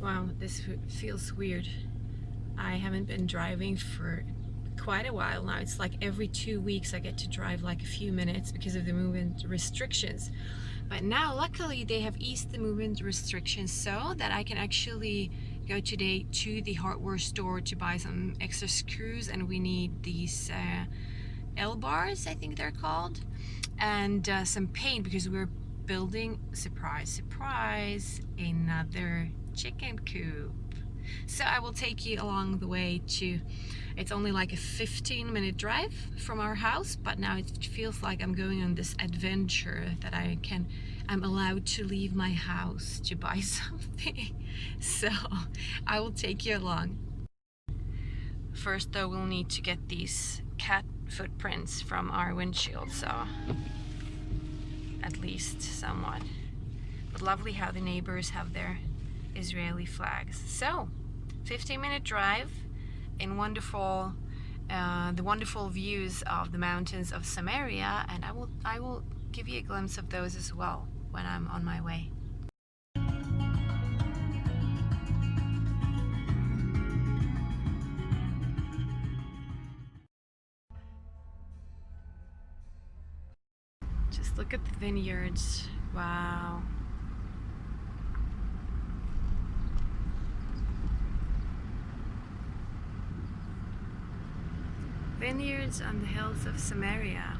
Wow, this feels weird. I haven't been driving for quite a while now. It's like every 2 weeks I get to drive like a few minutes because of the movement restrictions. But now, luckily, they have eased the movement restrictions so that I can actually go today to the hardware store to buy some extra screws, and we need these L bars, I think they're called, and some paint because we're building, surprise, surprise, another chicken coop. So I will take you along the way to, it's only like a 15-minute drive from our house, but now it feels like I'm going on this adventure that I'm allowed to leave my house to buy something. So I will take you along. First though, we'll need to get these cat footprints from our windshield, so at least somewhat. But lovely how the neighbors have their Israeli flags. So 15-minute drive in the wonderful views of the mountains of Samaria, and I will give you a glimpse of those as well when I'm on my way. Just look at the vineyards. Wow. Vineyards on the hills of Samaria.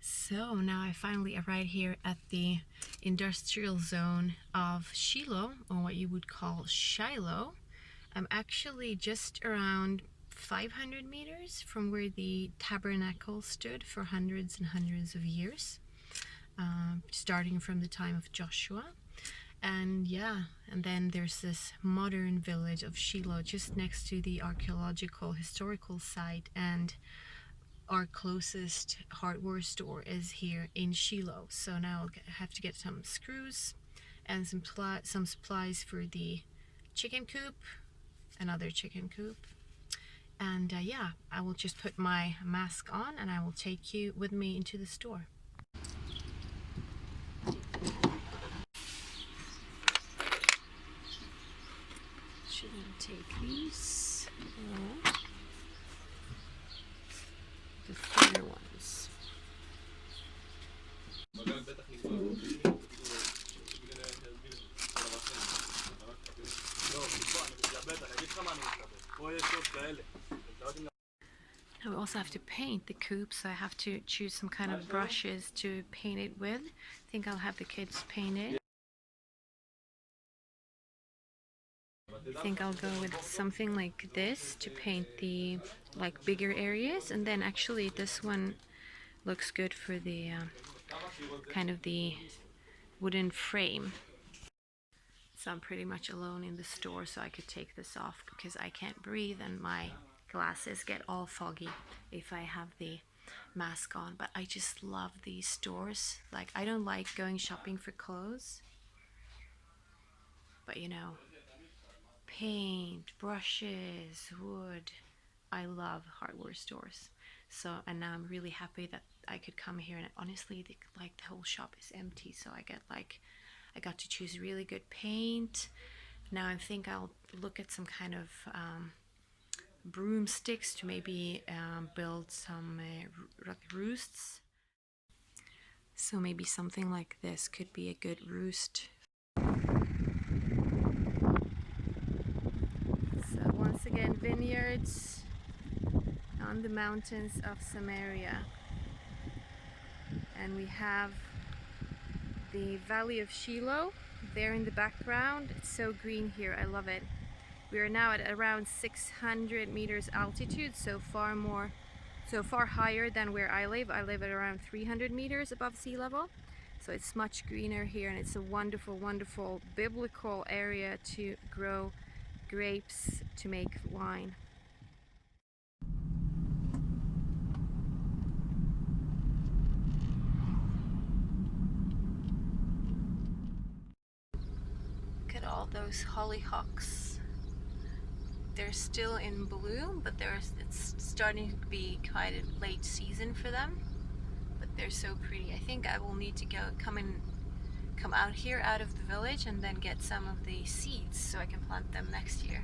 So now I finally arrived here at the industrial zone of Shiloh, or what you would call Shiloh. I'm actually just around 500 meters from where the tabernacle stood for hundreds and hundreds of years, starting from the time of Joshua. And yeah, and then there's this modern village of Shiloh just next to the archaeological historical site, and our closest hardware store is here in Shiloh. So now I'll have to get some screws and some supplies for the chicken coop, another chicken coop. And yeah, I will just put my mask on and I will take you with me into the store. Shouldn't take these. Oh. The thinner ones. Now we also have to paint the coop, so I have to choose some kind of brushes to paint it with. I think I'll have the kids paint it. I think I'll go with something like this to paint the bigger areas, and then actually this one looks good for the kind of the wooden frame. So I'm pretty much alone in the store, so I could take this off because I can't breathe and my glasses get all foggy if I have the mask on. But I just love these stores. Like, I don't like going shopping for clothes, but you know, paint, brushes, wood. I love hardware stores. So, and now I'm really happy that I could come here, and honestly, like the whole shop is empty. So I got to choose really good paint. Now I think I'll look at some kind of broomsticks to maybe build some roosts. So maybe something like this could be a good roost. So once again, vineyards on the mountains of Samaria. And we have the valley of Shiloh there in the background. It's so green here, I love it. We are now at around 600 meters altitude, so far higher than where I live. I live at around 300 meters above sea level. So it's much greener here, and it's a wonderful, wonderful biblical area to grow grapes to make wine. Look at all those hollyhocks. They're still in bloom, but it's starting to be quite a late season for them. But they're so pretty. I think I will need to come out here out of the village and then get some of the seeds so I can plant them next year.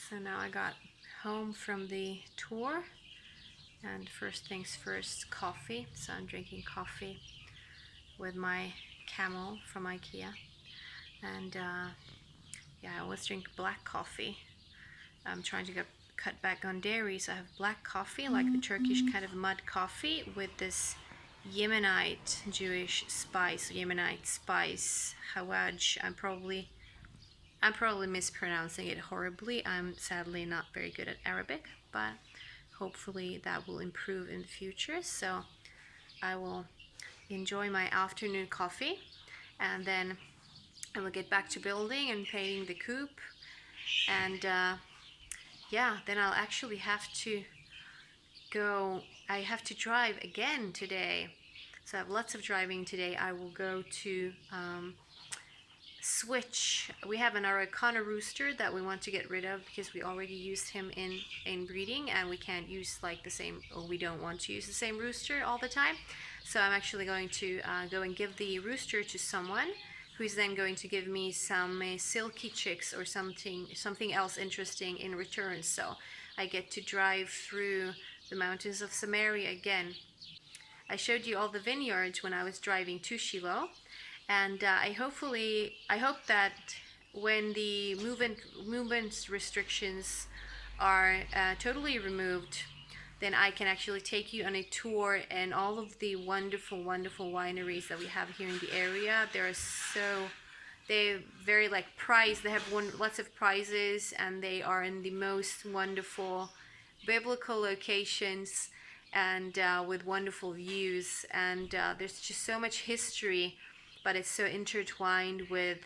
So now I got home from the tour, and first things first, coffee. So I'm drinking coffee with my Camel from IKEA, and yeah, I always drink black coffee. I'm trying to cut back on dairy, so I have black coffee, like the Turkish kind of mud coffee, with this Yemenite Jewish spice, Yemenite spice, hawaj. I'm probably mispronouncing it horribly. I'm sadly not very good at Arabic, but hopefully that will improve in the future. So I will enjoy my afternoon coffee, and then I will get back to building and painting the coop. And yeah, then I'll actually have to go. I have to drive again today. So I have lots of driving today. I will go to switch. We have an Araucana rooster that we want to get rid of because we already used him in breeding, and we can't use like the same, or we don't want to use the same rooster all the time. So I'm actually going to go and give the rooster to someone who's then going to give me some silky chicks or something else interesting in return. So I get to drive through the mountains of Samaria again. I showed you all the vineyards when I was driving to Shiloh, and I hope that when the movement restrictions are totally removed, then I can actually take you on a tour and all of the wonderful, wonderful wineries that we have here in the area. They're very like prized. They have lots of prizes, and they are in the most wonderful biblical locations, and with wonderful views. And there's just so much history, but it's so intertwined with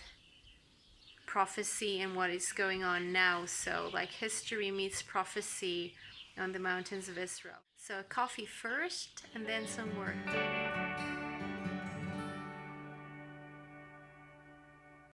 prophecy and what is going on now. So like history meets prophecy on the mountains of Israel. So coffee first, and then some work.